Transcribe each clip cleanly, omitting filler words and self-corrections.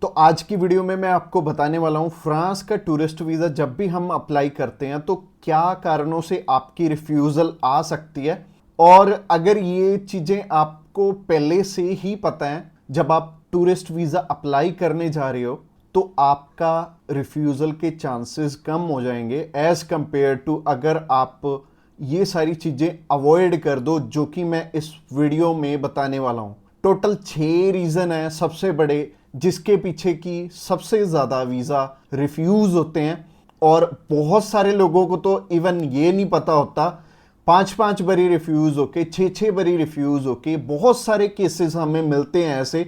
तो आज की वीडियो में मैं आपको बताने वाला हूं फ्रांस का टूरिस्ट वीज़ा जब भी हम अप्लाई करते हैं तो क्या कारणों से आपकी रिफ्यूज़ल आ सकती है। और अगर ये चीज़ें आपको पहले से ही पता है जब आप टूरिस्ट वीज़ा अप्लाई करने जा रहे हो तो आपका रिफ्यूज़ल के चांसेस कम हो जाएंगे एज़ कंपेयर टू अगर आप ये सारी चीज़ें अवॉइड कर दो जो कि मैं इस वीडियो में बताने वाला हूँ। टोटल 6 रीज़न है सबसे बड़े जिसके पीछे की सबसे ज़्यादा वीज़ा रिफ्यूज़ होते हैं। और बहुत सारे लोगों को तो इवन ये नहीं पता होता, 5-5 बारी रिफ्यूज़ होके 6-6 बारी रिफ्यूज़ होके बहुत सारे केसेस हमें मिलते हैं ऐसे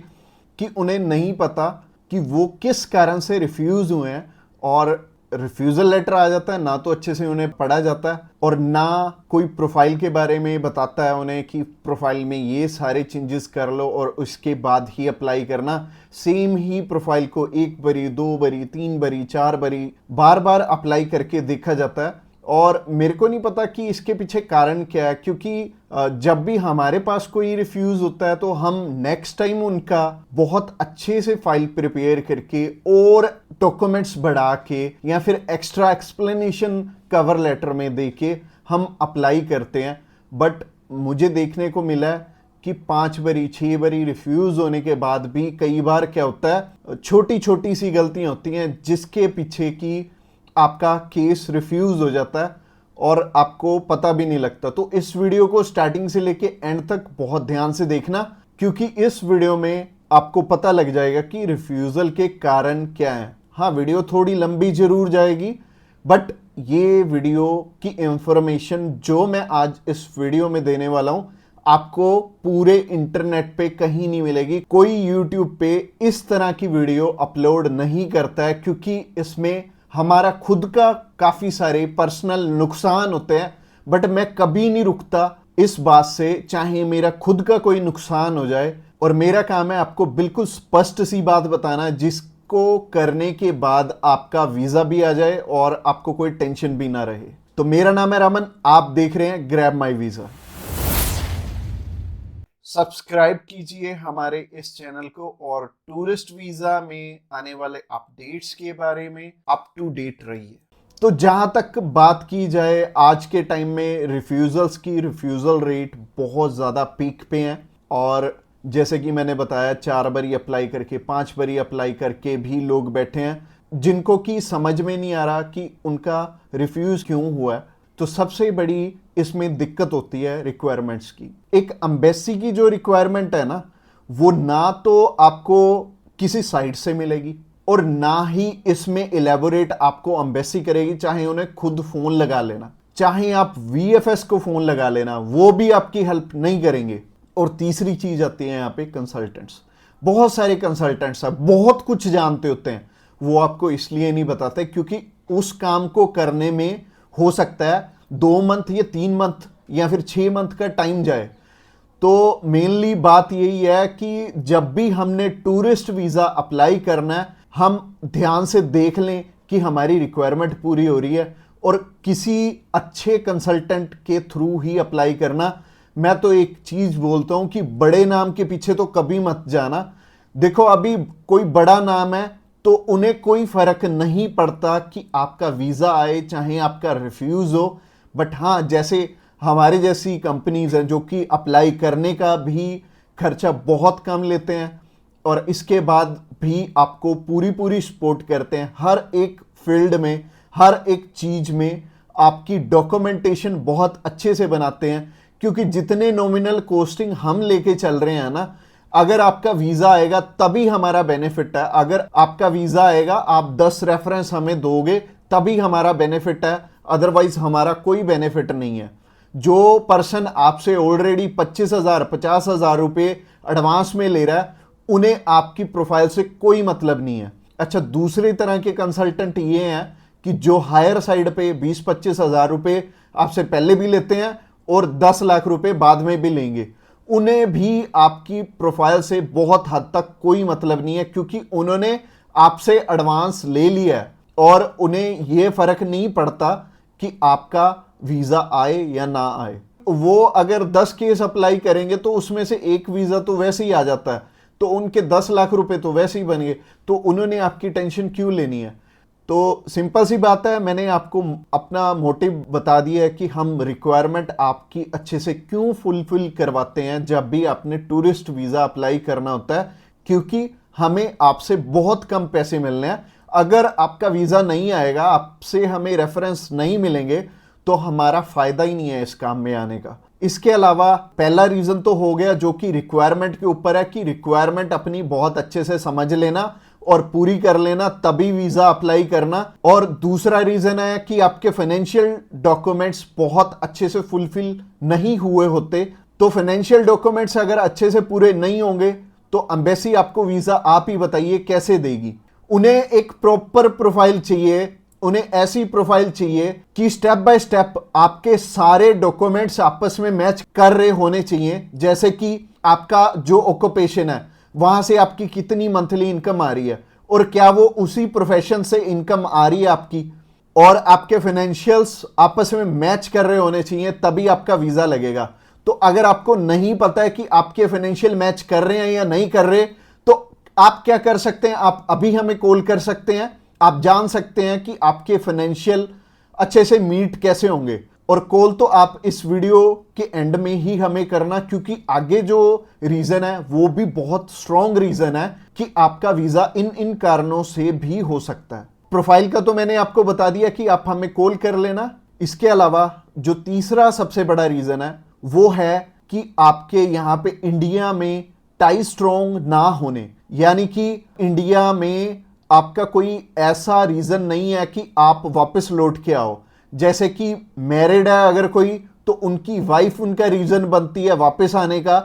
कि उन्हें नहीं पता कि वो किस कारण से रिफ्यूज़ हुए हैं। और रिफ्यूज़ल लेटर आ जाता है ना तो अच्छे से उन्हें पढ़ा जाता है और ना कोई प्रोफाइल के बारे में बताता है उन्हें कि प्रोफाइल में ये सारे चेंजेस कर लो और उसके बाद ही अप्लाई करना। सेम ही प्रोफाइल को 1 बारी 2 बारी 3 बारी 4 बारी बार बार अप्लाई करके देखा जाता है। और मेरे को नहीं पता कि इसके पीछे कारण क्या है, क्योंकि जब भी हमारे पास कोई रिफ्यूज़ होता है तो हम नेक्स्ट टाइम उनका बहुत अच्छे से फाइल प्रिपेयर करके और डॉक्यूमेंट्स बढ़ा के या फिर एक्स्ट्रा एक्सप्लेनेशन कवर लेटर में दे के हम अप्लाई करते हैं। बट मुझे देखने को मिला है कि 5 बारी 6 बारी रिफ्यूज़ होने के बाद भी कई बार क्या होता है, छोटी छोटी सी गलतियां होती हैं जिसके पीछे की आपका केस रिफ्यूज हो जाता है और आपको पता भी नहीं लगता। तो इस वीडियो को स्टार्टिंग से लेके एंड तक बहुत ध्यान से देखना, क्योंकि इस वीडियो में आपको पता लग जाएगा कि रिफ्यूजल के कारण क्या हैं। हाँ, वीडियो थोड़ी लंबी जरूर जाएगी बट ये वीडियो की इंफॉर्मेशन जो मैं आज इस वीडियो में देने वाला हूं आपको पूरे इंटरनेट पे कहीं नहीं मिलेगी। कोई यूट्यूब पे इस तरह की वीडियो अपलोड नहीं करता है, क्योंकि इसमें हमारा खुद का काफी सारे पर्सनल नुकसान होते हैं। बट मैं कभी नहीं रुकता इस बात से, चाहे मेरा खुद का कोई नुकसान हो जाए। और मेरा काम है आपको बिल्कुल स्पष्ट सी बात बताना जिसको करने के बाद आपका वीजा भी आ जाए और आपको कोई टेंशन भी ना रहे। तो मेरा नाम है रमन, आप देख रहे हैं ग्रैब माई वीजा। सब्सक्राइब कीजिए हमारे इस चैनल को और टूरिस्ट वीजा में आने वाले अपडेट्स के बारे में अप टू डेट रहिए। तो जहां तक बात की जाए आज के टाइम में रिफ्यूजल्स की, रिफ्यूजल रेट बहुत ज़्यादा पीक पे हैं। और जैसे कि मैंने बताया 4 बारी अप्लाई करके 5 बारी अप्लाई करके भी लोग बैठे हैं जिनको कि समझ में नहीं आ रहा कि उनका रिफ्यूज़ क्यों हुआ है। तो सबसे बड़ी इसमें दिक्कत होती है रिक्वायरमेंट्स की। एक एम्बेसी की जो रिक्वायरमेंट है ना, वो ना तो आपको किसी साइट से मिलेगी और ना ही इसमें इलेबोरेट आपको एम्बेसी करेगी। चाहे उन्हें खुद फोन लगा लेना, चाहे आप वीएफएस को फोन लगा लेना, वो भी आपकी हेल्प नहीं करेंगे। और तीसरी चीज आती है यहाँ पे कंसल्टेंट्स। बहुत सारे कंसल्टेंट्स हैं, बहुत कुछ जानते होते हैं, वो आपको इसलिए नहीं बताते क्योंकि उस काम को करने में हो सकता है 2 मंथ या 3 मंथ या फिर 6 मंथ का टाइम जाए। तो मेनली बात यही है कि जब भी हमने टूरिस्ट वीज़ा अप्लाई करना है हम ध्यान से देख लें कि हमारी रिक्वायरमेंट पूरी हो रही है और किसी अच्छे कंसल्टेंट के थ्रू ही अप्लाई करना। मैं तो एक चीज़ बोलता हूं कि बड़े नाम के पीछे तो कभी मत जाना। देखो, अभी कोई बड़ा नाम है तो उन्हें कोई फर्क नहीं पड़ता कि आपका वीज़ा आए चाहे आपका रिफ्यूज़ हो। बट हाँ, जैसे हमारे जैसी कंपनीज हैं जो कि अप्लाई करने का भी खर्चा बहुत कम लेते हैं और इसके बाद भी आपको पूरी पूरी सपोर्ट करते हैं हर एक फील्ड में, हर एक चीज़ में आपकी डॉक्यूमेंटेशन बहुत अच्छे से बनाते हैं। क्योंकि जितने नॉमिनल कोस्टिंग हम लेके चल रहे हैं ना, अगर आपका वीज़ा आएगा तभी हमारा बेनिफिट है। अगर आपका वीज़ा आएगा, आप 10 रेफरेंस हमें दोगे तभी हमारा बेनिफिट है, अदरवाइज हमारा कोई बेनिफिट नहीं है। जो पर्सन आपसे ऑलरेडी 25,000 50,000 रुपये एडवांस में ले रहा है उन्हें आपकी प्रोफाइल से कोई मतलब नहीं है। अच्छा, दूसरी तरह के कंसल्टेंट ये हैं कि जो हायर साइड पे 20-25 हज़ार रुपये आपसे पहले भी लेते हैं और 10 लाख रुपए बाद में भी लेंगे। उन्हें भी आपकी प्रोफाइल से बहुत हद तक कोई मतलब नहीं है क्योंकि उन्होंने आपसे एडवांस ले लिया है और उन्हें यह फर्क नहीं पड़ता कि आपका वीजा आए या ना आए। वो अगर 10 केस अप्लाई करेंगे तो उसमें से एक वीजा तो वैसे ही आ जाता है। तो उनके 10 लाख रुपए तो वैसे ही बन गए, तो उन्होंने आपकी टेंशन क्यों लेनी है? तो सिंपल सी बात है, मैंने आपको अपना मोटिव बता दिया है कि हम रिक्वायरमेंट आपकी अच्छे से क्यों फुलफिल करवाते हैं जब भी आपने टूरिस्ट वीज़ा अप्लाई करना होता है, क्योंकि हमें आपसे बहुत कम पैसे मिलने हैं। अगर आपका वीज़ा नहीं आएगा, आपसे हमें रेफरेंस नहीं मिलेंगे, तो हमारा फायदा ही नहीं है इस काम में आने का। इसके अलावा पहला रीजन तो हो गया जो कि रिक्वायरमेंट के ऊपर है, कि रिक्वायरमेंट अपनी बहुत अच्छे से समझ लेना और पूरी कर लेना, तभी वीजा अप्लाई करना। और दूसरा रीजन है कि आपके फाइनेंशियल डॉक्यूमेंट्स बहुत अच्छे से फुलफिल नहीं हुए होते। तो फाइनेंशियल डॉक्यूमेंट्स अगर अच्छे से पूरे नहीं होंगे तो एम्बेसी आपको वीजा, आप ही बताइए, कैसे देगी? उन्हें एक प्रॉपर प्रोफाइल चाहिए, उन्हें ऐसी प्रोफाइल चाहिए कि स्टेप बाय स्टेप आपके सारे डॉक्यूमेंट्स आपस में मैच कर रहे होने चाहिए। जैसे कि आपका जो ऑक्यूपेशन है, वहां से आपकी कितनी मंथली इनकम आ रही है, और क्या वो उसी प्रोफेशन से इनकम आ रही है आपकी, और आपके फाइनेंशियल्स आपस में मैच कर रहे होने चाहिए, तभी आपका वीजा लगेगा। तो अगर आपको नहीं पता है कि आपके फाइनेंशियल मैच कर रहे हैं या नहीं कर रहे, तो आप क्या कर सकते हैं, आप अभी हमें कॉल कर सकते हैं, आप जान सकते हैं कि आपके फाइनेंशियल अच्छे से मीट कैसे होंगे। और कॉल तो आप इस वीडियो के एंड में ही हमें करना, क्योंकि आगे जो रीजन है वो भी बहुत स्ट्रॉन्ग रीजन है कि आपका वीजा इन इन कारणों से भी हो सकता है। प्रोफाइल का तो मैंने आपको बता दिया कि आप हमें कॉल कर लेना। इसके अलावा जो तीसरा सबसे बड़ा रीजन है वो है कि आपके यहां पे इंडिया में टाई स्ट्रॉन्ग ना होने, यानी कि इंडिया में आपका कोई ऐसा रीजन नहीं है कि आप वापस लौट के आओ। जैसे कि मैरिड है अगर कोई, तो उनकी वाइफ उनका रीजन बनती है वापस आने का,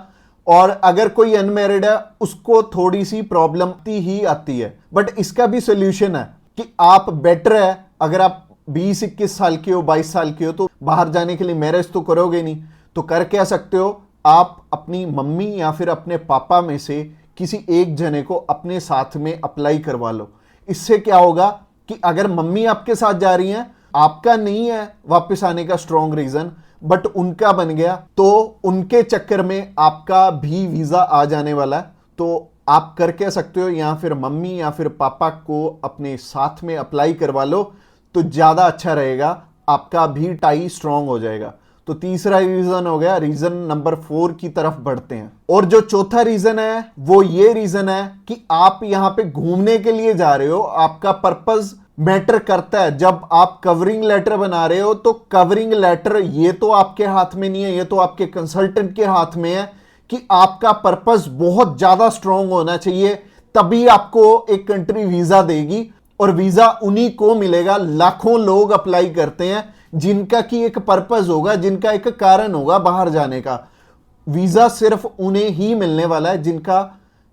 और अगर कोई अनमैरिड है उसको थोड़ी सी प्रॉब्लम ही आती है। बट इसका भी सोल्यूशन है कि आप बेटर है, अगर आप 20-21 साल के हो, 22 साल के हो, तो बाहर जाने के लिए मैरिज तो करोगे नहीं, तो कर क्या सकते हो, आप अपनी मम्मी या फिर अपने पापा में से किसी एक जने को अपने साथ में अप्लाई करवा लो। इससे क्या होगा कि अगर मम्मी आपके साथ जा रही हैं, आपका नहीं है वापस आने का स्ट्रॉन्ग रीजन, बट उनका बन गया, तो उनके चक्कर में आपका भी वीजा आ जाने वाला है। तो आप कर क्या सकते हो, या फिर मम्मी या फिर पापा को अपने साथ में अप्लाई करवा लो, तो ज्यादा अच्छा रहेगा, आपका भी टाई स्ट्रॉन्ग हो जाएगा। तो तीसरा रीजन हो गया। रीजन नंबर 4 की तरफ बढ़ते हैं। और जो चौथा रीजन है वो ये रीजन है कि आप यहां पे घूमने के लिए जा रहे हो, आपका पर्पस मैटर करता है। जब आप कवरिंग लेटर बना रहे हो, तो कवरिंग लेटर ये तो आपके हाथ में नहीं है, ये तो आपके कंसल्टेंट के हाथ में है कि आपका पर्पस बहुत ज्यादा स्ट्रांग होना चाहिए, तभी आपको एक कंट्री वीजा देगी। और वीजा उन्हीं को मिलेगा, लाखों लोग अप्लाई करते हैं जिनका की एक पर्पस होगा, जिनका एक कारण होगा बाहर जाने का। वीजा सिर्फ उन्हें ही मिलने वाला है जिनका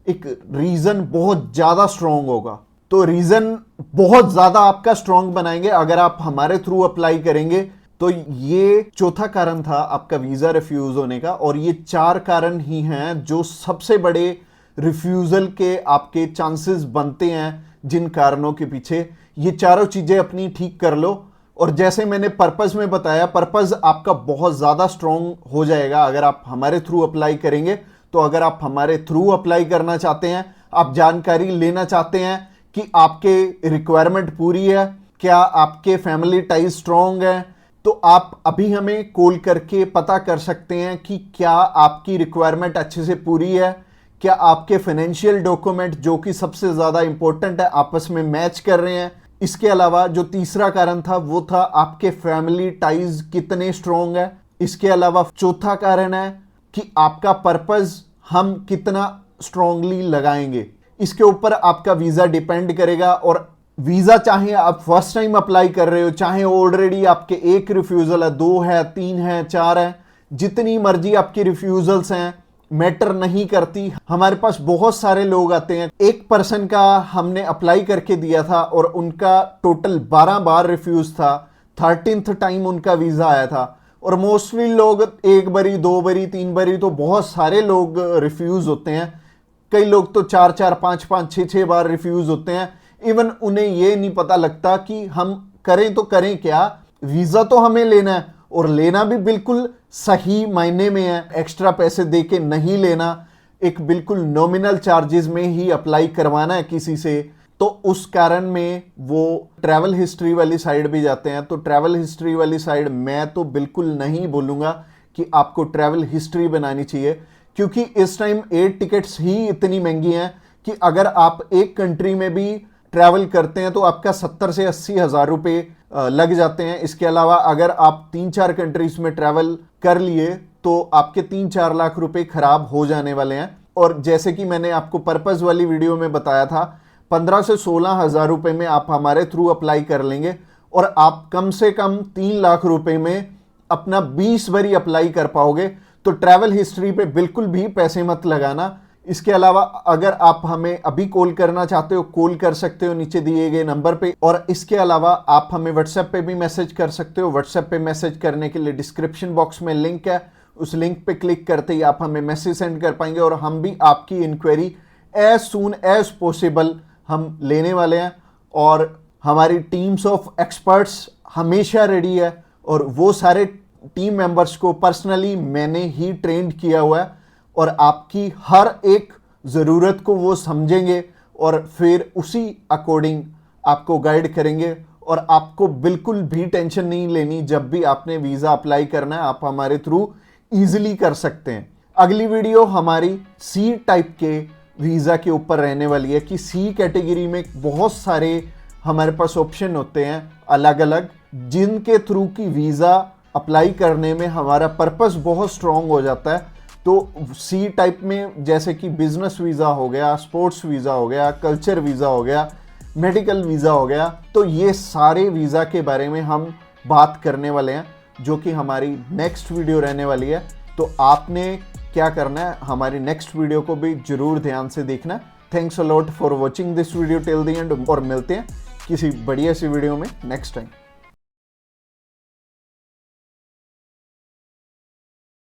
एक रीजन बहुत ज्यादा स्ट्रांग होगा। तो रीजन बहुत ज्यादा आपका स्ट्रांग बनाएंगे अगर आप हमारे थ्रू अप्लाई करेंगे। तो ये चौथा कारण था आपका वीजा रिफ्यूज होने का, और ये 4 कारण ही हैं जो सबसे बड़े रिफ्यूजल के आपके चांसेस बनते हैं। जिन कारणों के पीछे, ये चारों चीजें अपनी ठीक कर लो। और जैसे मैंने पर्पस में बताया, पर्पस आपका बहुत ज्यादा स्ट्रांग हो जाएगा अगर आप हमारे थ्रू अप्लाई करेंगे। तो अगर आप हमारे थ्रू अप्लाई करना चाहते हैं, आप जानकारी लेना चाहते हैं कि आपके रिक्वायरमेंट पूरी है, क्या आपके फैमिली टाइज स्ट्रांग है, तो आप अभी हमें कॉल करके पता कर सकते हैं कि क्या आपकी रिक्वायरमेंट अच्छे से पूरी है, क्या आपके फाइनेंशियल डॉक्यूमेंट जो कि सबसे ज्यादा इंपॉर्टेंट है आपस में मैच कर रहे हैं। इसके अलावा जो तीसरा कारण था वो था आपके फैमिली टाइज कितने स्ट्रांग है। इसके अलावा चौथा कारण है कि आपका पर्पस हम कितना स्ट्रांगली लगाएंगे, इसके ऊपर आपका वीजा डिपेंड करेगा। और वीजा चाहे आप फर्स्ट टाइम अप्लाई कर रहे हो, चाहे ऑलरेडी आपके 1 रिफ्यूजल है, 2 है, 3 है, 4 है, जितनी मर्जी आपकी रिफ्यूजल्स हैं, मैटर नहीं करती। हमारे पास बहुत सारे लोग आते हैं, एक पर्सन का हमने अप्लाई करके दिया था और उनका टोटल 12 बार रिफ्यूज था, 13th टाइम उनका वीजा आया था। और मोस्टली लोग 1 बारी, 2 बारी, 3 बारी, तो बहुत सारे लोग रिफ्यूज होते हैं। कई लोग तो 4-4, 5-5, 6-6 बार रिफ्यूज होते हैं। इवन उन्हें ये नहीं पता लगता कि हम करें तो करें क्या, वीजा तो हमें लेना है, और लेना भी बिल्कुल सही मायने में है, एक्स्ट्रा पैसे दे के नहीं लेना। एक बिल्कुल नॉमिनल चार्जेस में ही अप्लाई करवाना है किसी से, तो उस कारण में वो ट्रैवल हिस्ट्री वाली साइड भी जाते हैं। तो ट्रैवल हिस्ट्री वाली साइड मैं तो बिल्कुल नहीं बोलूँगा कि आपको ट्रैवल हिस्ट्री बनानी चाहिए, क्योंकि इस टाइम एयर टिकट्स ही इतनी महंगी हैं कि अगर आप एक कंट्री में भी ट्रैवल करते हैं तो आपका 70 से 80 हज़ार रुपये लग जाते हैं। इसके अलावा अगर आप 3-4 कंट्रीज में ट्रैवल कर लिए तो आपके 3-4 लाख रुपए खराब हो जाने वाले हैं। और जैसे कि मैंने आपको पर्पस वाली वीडियो में बताया था, 15 से 16 हज़ार रुपये में आप हमारे थ्रू अप्लाई कर लेंगे और आप कम से कम 3 लाख रुपए में अपना 20 बारी अप्लाई कर पाओगे। तो ट्रैवल हिस्ट्री पे बिल्कुल भी पैसे मत लगाना। इसके अलावा अगर आप हमें अभी कॉल करना चाहते हो, कॉल कर सकते हो नीचे दिए गए नंबर पे। और इसके अलावा आप हमें व्हाट्सएप पे भी मैसेज कर सकते हो। व्हाट्सएप पे मैसेज करने के लिए डिस्क्रिप्शन बॉक्स में लिंक है, उस लिंक पे क्लिक करते ही आप हमें मैसेज सेंड कर पाएंगे और हम भी आपकी inquiry as soon as possible हम लेने वाले हैं। और हमारी टीम्स ऑफ एक्सपर्ट्स हमेशा रेडी है और वो सारे टीम मेंबर्स को पर्सनली मैंने ही ट्रेंड किया हुआ है और आपकी हर एक ज़रूरत को वो समझेंगे और फिर उसी अकॉर्डिंग आपको गाइड करेंगे। और आपको बिल्कुल भी टेंशन नहीं लेनी, जब भी आपने वीज़ा अप्लाई करना है आप हमारे थ्रू ईजिली कर सकते हैं। अगली वीडियो हमारी सी टाइप के वीज़ा के ऊपर रहने वाली है कि सी कैटेगरी में बहुत सारे हमारे पास ऑप्शन होते हैं अलग अलग, जिनके थ्रू की वीज़ा अप्लाई करने में हमारा पर्पस बहुत स्ट्रॉन्ग हो जाता है। तो सी टाइप में जैसे कि बिजनेस वीज़ा हो गया, स्पोर्ट्स वीज़ा हो गया, कल्चर वीज़ा हो गया, मेडिकल वीज़ा हो गया, तो ये सारे वीज़ा के बारे में हम बात करने वाले हैं, जो कि हमारी नेक्स्ट वीडियो रहने वाली है। तो आपने क्या करना है, हमारी नेक्स्ट वीडियो को भी जरूर ध्यान से देखना। Thanks a lot for watching this video till the end और मिलते हैं किसी बढ़िया सी वीडियो में नेक्स्ट टाइम।